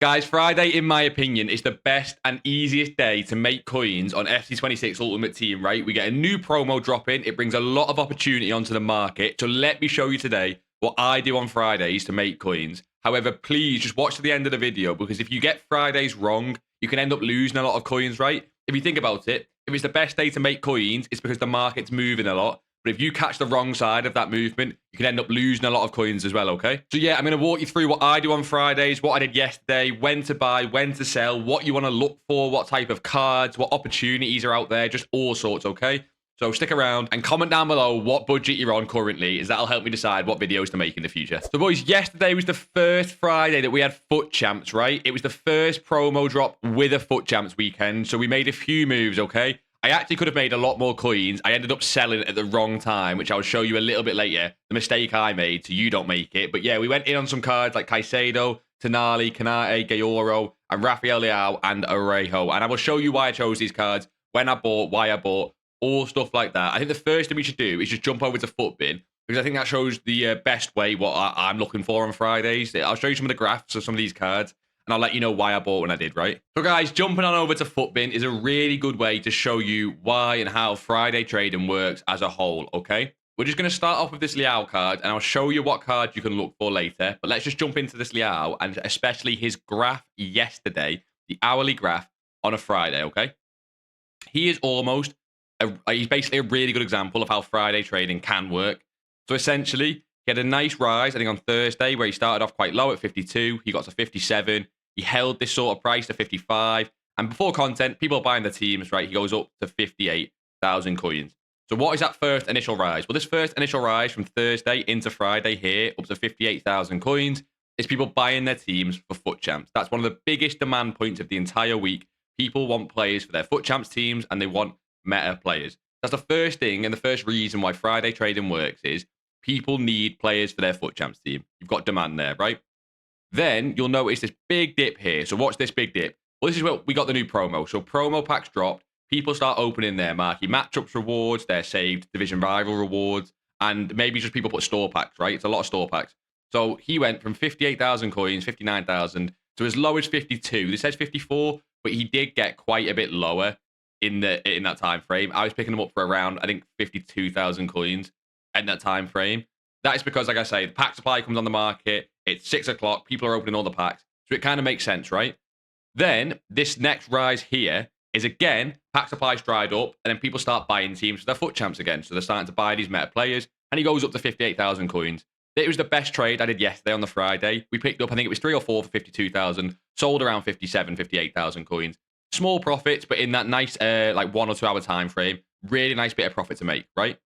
Guys, Friday, in my opinion, is the best and easiest day to make coins on FC26 Ultimate Team, right? We get a new promo drop in. It brings a lot of opportunity onto the market. So let me show you today what I do on Fridays to make coins. However, please just watch to the end of the video, because if you get Fridays wrong, you can end up losing a lot of coins, right? If you think about it, if it's the best day to make coins, it's because the market's moving a lot. But if you catch the wrong side of that movement, you can end up losing a lot of coins as well, okay? So yeah, I'm going to walk you through what I do on Fridays, what I did yesterday, when to buy, when to sell, what you want to look for, what type of cards, what opportunities are out there, just all sorts, okay? So stick around and comment down below what budget you're on currently, as that'll help me decide what videos to make in the future. So boys, yesterday was the first Friday that we had FUT Champs, right? It was the first promo drop with a FUT Champs weekend, so we made a few moves, okay? I actually could have made a lot more coins. I ended up selling at the wrong time, which I'll show you a little bit later. The mistake I made, so you don't make it. But yeah, we went in on some cards like Caicedo, Tonali, Canate, Gayoro, and Rafael Leao, and Arejo. And I will show you why I chose these cards, when I bought, why I bought, all stuff like that. I think the first thing we should do is just jump over to FUTBin, because I think that shows the best way what I'm looking for on Fridays. I'll show you some of the graphs of some of these cards, and I'll let you know why I bought when I did, right? So guys, jumping on over to FUTBin is a really good way to show you why and how Friday trading works as a whole, okay? We're just going to start off with this Leao card, and I'll show you what cards you can look for later. But let's just jump into this Leao, and especially his graph yesterday, the hourly graph on a Friday, okay? He is he's basically a really good example of how Friday trading can work. So essentially, he had a nice rise, I think, on Thursday, where he started off quite low at 52. He got to 57. He held this sort of price to 55. And before content, people are buying the teams, right? He goes up to 58,000 coins. So what is that first initial rise? Well, this first initial rise from Thursday into Friday here, up to 58,000 coins, is people buying their teams for FUT Champs. That's one of the biggest demand points of the entire week. People want players for their FUT Champs teams, and they want meta players. That's the first thing, and the first reason why Friday trading works is people need players for their FUT Champs team. You've got demand there, right? Then you'll notice this big dip here. So watch this big dip. Well, this is where we got the new promo. So promo packs dropped. People start opening their marquee matchups rewards, their saved division rival rewards, and maybe just people put store packs, right? It's a lot of store packs. So he went from 58,000 coins, 59,000, to as low as 52. This says 54, but he did get quite a bit lower in that time frame. I was picking them up for around, I think, 52,000 coins in that time frame. That is because, like I say, the pack supply comes on the market. It's 6 o'clock. People are opening all the packs. So it kind of makes sense, right? Then this next rise here is, again, pack supply's dried up, and then people start buying teams for their FUT Champs again. So they're starting to buy these meta players, and he goes up to 58,000 coins. It was the best trade I did yesterday on the Friday. We picked up, I think it was 3 or 4 for 52,000, sold around 57, 58,000 coins. Small profits, but in that nice, like 1 or 2 hour time frame, really nice bit of profit to make, right?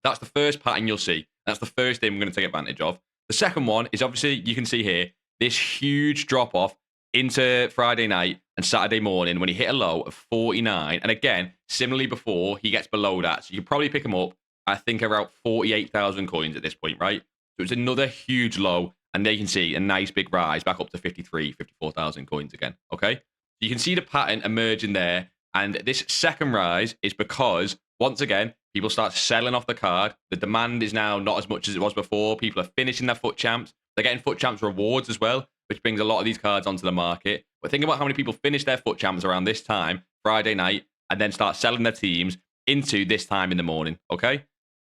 That's the first pattern you'll see. That's the first thing we're going to take advantage of. The second one is, obviously, you can see here, this huge drop-off into Friday night and Saturday morning when he hit a low of 49. And again, similarly before, he gets below that. So you can probably pick him up, I think, around 48,000 coins at this point, right? So it's another huge low. And there you can see a nice big rise back up to 53, 54,000 coins again, okay? You can see the pattern emerging there. And this second rise is because, once again, people start selling off the card. The demand is now not as much as it was before. People are finishing their FUT Champs. They're getting FUT Champs rewards as well, which brings a lot of these cards onto the market. But think about how many people finish their FUT Champs around this time, Friday night, and then start selling their teams into this time in the morning, okay?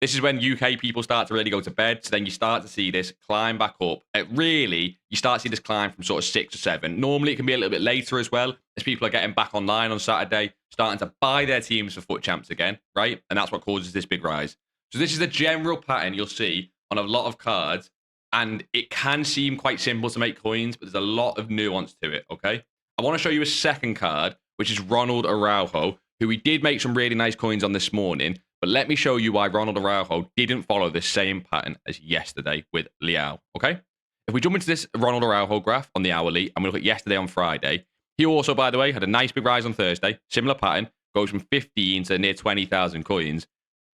This is when UK people start to really go to bed. So then you start to see this climb back up. You start to see this climb from sort of 6 or 7. Normally, it can be a little bit later as well, as people are getting back online on Saturday, starting to buy their teams for FUT Champs again, right? And that's what causes this big rise. So this is the general pattern you'll see on a lot of cards. And it can seem quite simple to make coins, but there's a lot of nuance to it, okay? I want to show you a second card, which is Ronald Araujo, who we did make some really nice coins on this morning. But let me show you why Ronald Araujo didn't follow the same pattern as yesterday with Leao, okay? If we jump into this Ronald Araujo graph on the hourly, and we look at yesterday on Friday, he also, by the way, had a nice big rise on Thursday. Similar pattern, goes from 15 to near 20,000 coins.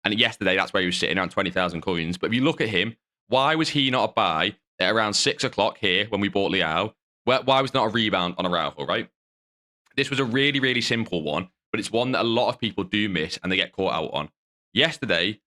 And yesterday, that's where he was sitting, around 20,000 coins. But if you look at him, why was he not a buy at around 6 o'clock here when we bought Leao? Why was not a rebound on Araujo, right? This was a really, really simple one, but it's one that a lot of people do miss and they get caught out on. Yesterday,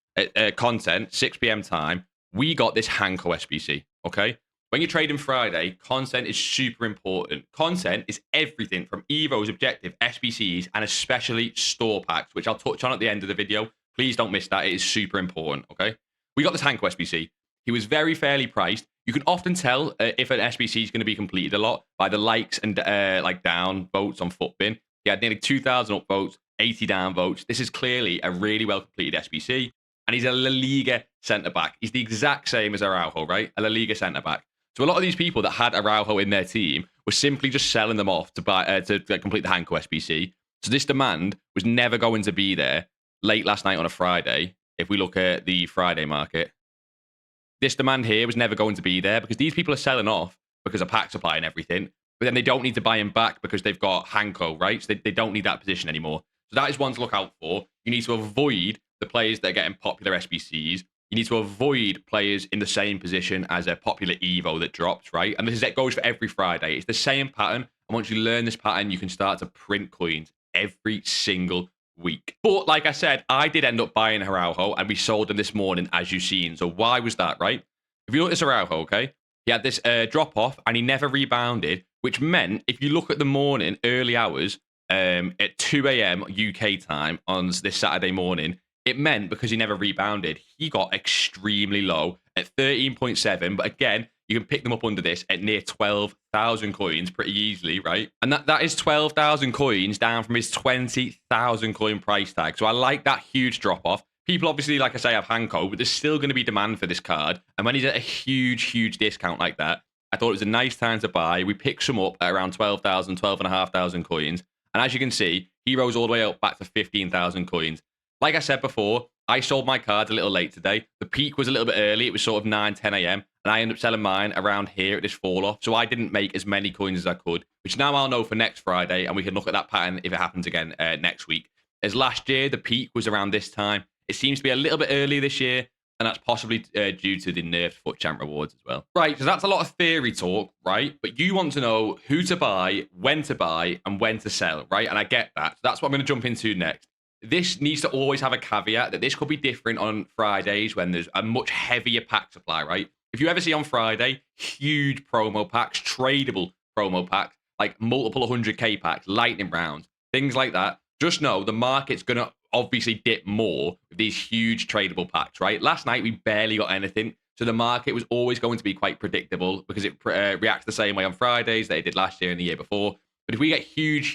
content, 6 p.m. time, we got this Hanko SBC, okay? When you're trading Friday, content is super important. Content is everything from Evos, Objective, SBCs, and especially store packs, which I'll touch on at the end of the video. Please don't miss that. It is super important, okay? We got this Hanko SBC. He was very fairly priced. You can often tell if an SBC is going to be completed a lot by the likes and like down votes on Futbin. He had nearly 2,000 up votes, 80 down votes. This is clearly a really well completed SBC. And he's a La Liga centre-back. He's the exact same as Araujo, right? A La Liga centre-back. So a lot of these people that had Araujo in their team were simply just selling them off to buy to complete the Hanko SBC. So this demand was never going to be there late last night on a Friday. If we look at the Friday market, this demand here was never going to be there because these people are selling off because of pack supply and everything. But then they don't need to buy him back because they've got Hanko, right? So they don't need that position anymore. So that is one to look out for. You need to avoid the players that are getting popular SBCs. You need to avoid players in the same position as a popular Evo that drops, right? And it goes for every Friday. It's the same pattern. And once you learn this pattern, you can start to print coins every single week. But like I said, I did end up buying Araujo and we sold him this morning, as you've seen. So why was that, right? If you look at this Araujo, okay, he had this drop off and he never rebounded, which meant if you look at the morning, early hours, at 2 a.m. UK time on this Saturday morning, it meant because he never rebounded, he got extremely low at 13.7. But again, you can pick them up under this at near 12,000 coins pretty easily, right? And that is 12,000 coins down from his 20,000 coin price tag. So I like that huge drop off. People obviously, like I say, have Hanko, but there's still going to be demand for this card. And when he's at a huge discount like that, I thought it was a nice time to buy. We picked some up at around 12,000, 12,500 coins. And as you can see, he rose all the way up back to 15,000 coins. Like I said before, I sold my cards a little late today. The peak was a little bit early. It was sort of 9, 10 a.m. And I ended up selling mine around here at this fall off. So I didn't make as many coins as I could, which now I'll know for next Friday. And we can look at that pattern if it happens again next week. As last year, the peak was around this time. It seems to be a little bit earlier this year. And that's possibly due to the nerfed FUT Champ rewards as well. Right, so that's a lot of theory talk, right? But you want to know who to buy, and when to sell, right? And I get that. So that's what I'm going to jump into next. This needs to always have a caveat that this could be different on Fridays when there's a much heavier pack supply, right? If you ever see on Friday, huge promo packs, tradable promo packs, like multiple 100k packs, lightning rounds, things like that, just know the market's going to obviously dip more with these huge tradable packs, right? Last night, we barely got anything. So the market was always going to be quite predictable because it reacts the same way on Fridays that it did last year and the year before. But if we get huge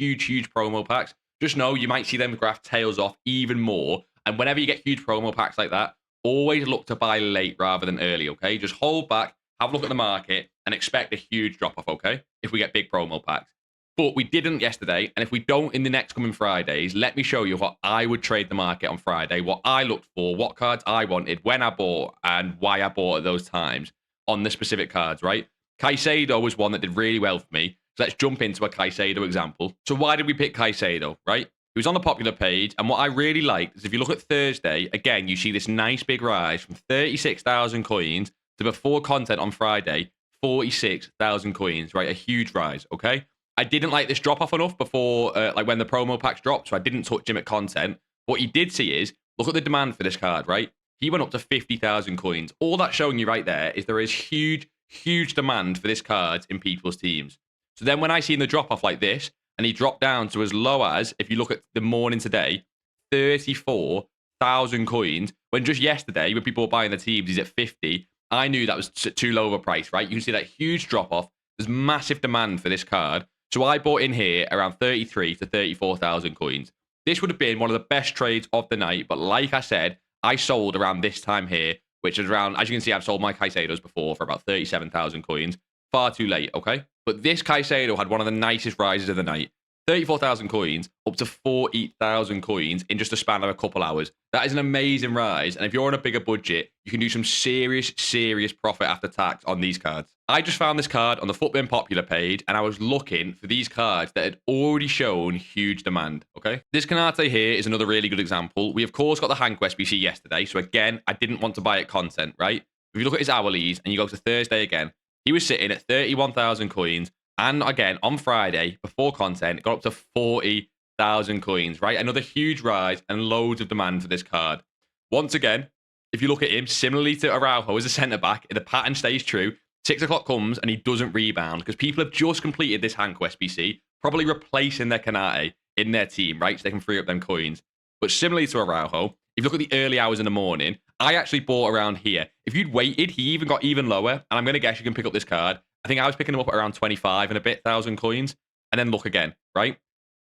promo packs, just know you might see them graph tails off even more. And whenever you get huge promo packs like that, always look to buy late rather than early, okay? Just hold back, have a look at the market, and expect a huge drop-off, okay? If we get big promo packs. But we didn't yesterday, and if we don't in the next coming Fridays, let me show you what I would trade the market on Friday, what I looked for, what cards I wanted, when I bought, and why I bought at those times on the specific cards, right? Caicedo was one that did really well for me. So let's jump into a Caicedo example. So why did we pick Caicedo, right? He was on the popular page, and what I really liked is if you look at Thursday, again, you see this nice big rise from 36,000 coins to before content on Friday, 46,000 coins, right? A huge rise, okay? I didn't like this drop off enough before, like when the promo packs dropped, so I didn't touch him at content. What you did see is, look at the demand for this card, right? He went up to 50,000 coins. All that's showing you right there is there is huge demand for this card in people's teams. So then when I see the drop off like this, and he dropped down to as low as, if you look at the morning today, 34,000 coins, when just yesterday, when people were buying the teams, he's at 50. I knew that was too low of a price, right? You can see that huge drop off. There's massive demand for this card. So I bought in here around 33 to 34,000 coins. This would have been one of the best trades of the night. But like I said, I sold around this time here, which is around, as you can see, I've sold my Caicedos before for about 37,000 coins. Far too late, okay? But this Caicedo had one of the nicest rises of the night. 34,000 coins up to 40,000 coins in just a span of a couple hours. That is an amazing rise. And if you're on a bigger budget, you can do some serious profit after tax on these cards. I just found this card on the Futbin popular page, and I was looking for these cards that had already shown huge demand, okay? This Canate here is another really good example. We, of course, got the Hanko SBC yesterday. So again, I didn't want to buy it content, right? If you look at his hourlies and you go to Thursday again, he was sitting at 31,000 coins. And again, on Friday, before content, got up to 40,000 coins, right? Another huge rise and loads of demand for this card. Once again, if you look at him, similarly to Araujo as a centre-back, the pattern stays true. 6 o'clock comes and he doesn't rebound because people have just completed this Hanko SBC, probably replacing their Kanate in their team, right? So they can free up them coins. But similarly to Araujo, if you look at the early hours in the morning, I actually bought around here. If you'd waited, he even got even lower. And I'm going to guess you can pick up this card. I think I was picking him up at around 25 and a bit thousand coins. And then look again, right?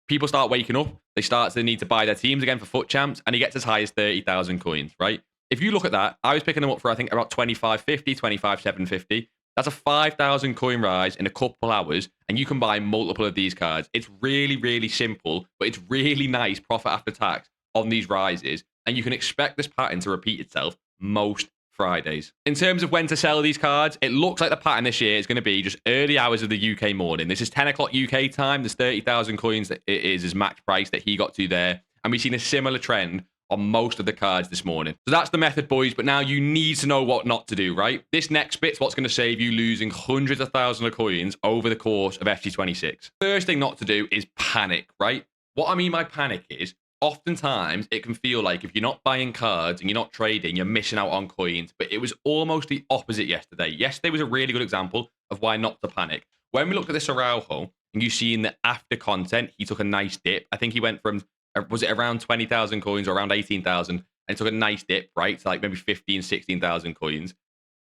People start waking up. They start to need to buy their teams again for FUT Champs. And he gets as high as 30,000 coins, right? If you look at that, I was picking them up for, I think, about 25.50, 25.750. That's a 5,000 coin rise in a couple hours, and you can buy multiple of these cards. It's really, really simple, but it's really nice profit after tax on these rises, and you can expect this pattern to repeat itself most Fridays. In terms of when to sell these cards, it looks like the pattern this year is going to be just early hours of the UK morning. This is 10 o'clock UK time. There's 30,000 coins that it is his max price that he got to there, and we've seen a similar trend on most of the cards this morning. So that's the method, boys, but now you need to know what not to do, right? This next bit's what's going to save you losing hundreds of thousands of coins over the course of FC26. First thing not to do is panic, right? What I mean by panic is, oftentimes it can feel like if you're not buying cards and you're not trading, you're missing out on coins, but it was almost the opposite yesterday. Yesterday was a really good example of why not to panic. When we looked at this Araujo, and you see in the after content, he took a nice dip. I think he went from, was it around 20,000 coins or around 18,000? And took a nice dip, right? To like maybe 15, 16,000 coins.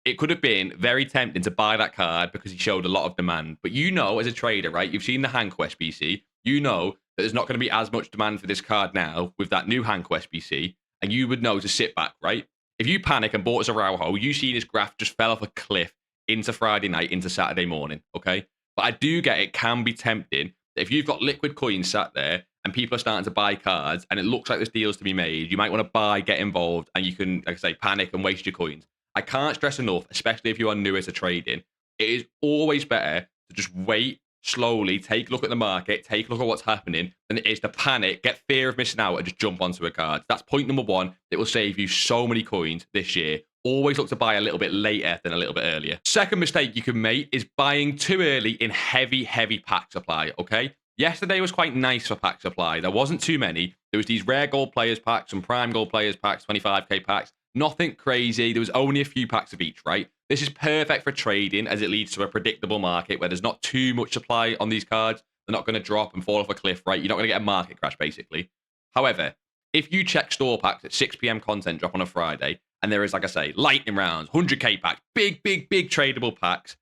It could have been very tempting to buy that card because he showed a lot of demand. But you know, as a trader, right? You've seen the Hanko SBC. You know that there's not going to be as much demand for this card now with that new Hanko SBC. And you would know to sit back, right? If you panic and bought as Araujo, you see this graph just fell off a cliff into Friday night, into Saturday morning, okay? But I do get it can be tempting that if you've got liquid coins sat there, and people are starting to buy cards, and it looks like there's deals to be made, you might want to buy, get involved, and you can, like I say, panic and waste your coins. I can't stress enough, especially if you are newer to trading, it is always better to just wait, slowly, take a look at the market, take a look at what's happening, than it is to panic, get fear of missing out, and just jump onto a card. That's point number one. It will save you so many coins this year. Always look to buy a little bit later than a little bit earlier. Second mistake you can make is buying too early in heavy pack supply, okay? Yesterday was quite nice for pack supply. There wasn't too many. There was these rare gold players packs, some prime gold players packs, 25k packs. Nothing crazy. There was only a few packs of each, right? This is perfect for trading as it leads to a predictable market where there's not too much supply on these cards. They're not going to drop and fall off a cliff, right? You're not going to get a market crash, basically. However, if you check store packs at 6 p.m. content drop on a Friday, and there is, like I say, lightning rounds, 100k packs, big tradable packs,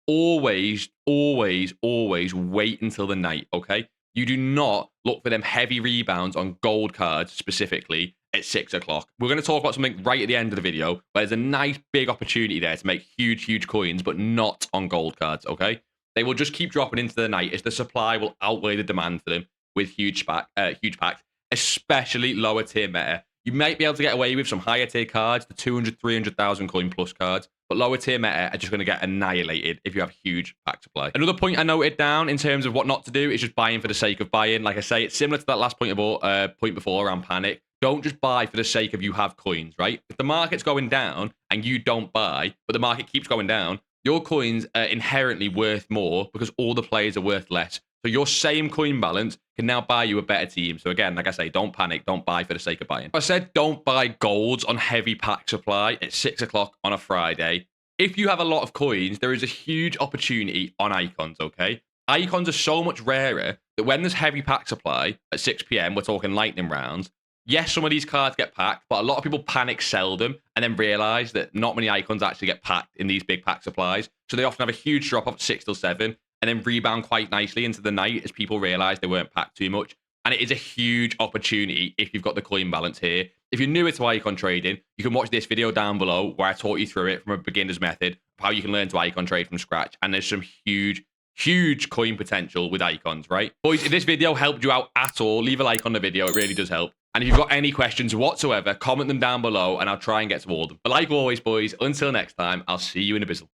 always wait until the night, okay? You do not look for them heavy rebounds on gold cards specifically at 6 o'clock. We're going to talk about something right at the end of the video, but there's a nice big opportunity there to make huge coins, but not on gold cards, okay? They will just keep dropping into the night as the supply will outweigh the demand for them with huge packs, especially lower tier meta. You might be able to get away with some higher tier cards, the 200, 300,000 coin plus cards, but lower tier meta are just going to get annihilated if you have huge pack supply. Another point I noted down in terms of what not to do is just buying for the sake of buying. Like I say, it's similar to that last point before around panic. Don't just buy for the sake of you have coins, right? If the market's going down and you don't buy, but the market keeps going down, your coins are inherently worth more because all the players are worth less. So your same coin balance can now buy you a better team. So again, like I say, don't panic. Don't buy for the sake of buying. I said don't buy golds on heavy pack supply at 6 o'clock on a Friday. If you have a lot of coins, there is a huge opportunity on icons, okay? Icons are so much rarer that when there's heavy pack supply at 6 p.m., we're talking lightning rounds. Yes, some of these cards get packed, but a lot of people panic sell them and then realize that not many icons actually get packed in these big pack supplies. So they often have a huge drop off at 6 till 7 and then rebound quite nicely into the night as people realize they weren't packed too much. And it is a huge opportunity if you've got the coin balance here. If you're newer to icon trading, you can watch this video down below where I taught you through it from a beginner's method of how you can learn to icon trade from scratch. And there's some huge coin potential with icons, right? Boys, if this video helped you out at all, leave a like on the video. It really does help. And if you've got any questions whatsoever, comment them down below and I'll try and get to all of them. But like always, boys, until next time, I'll see you in a bizzle.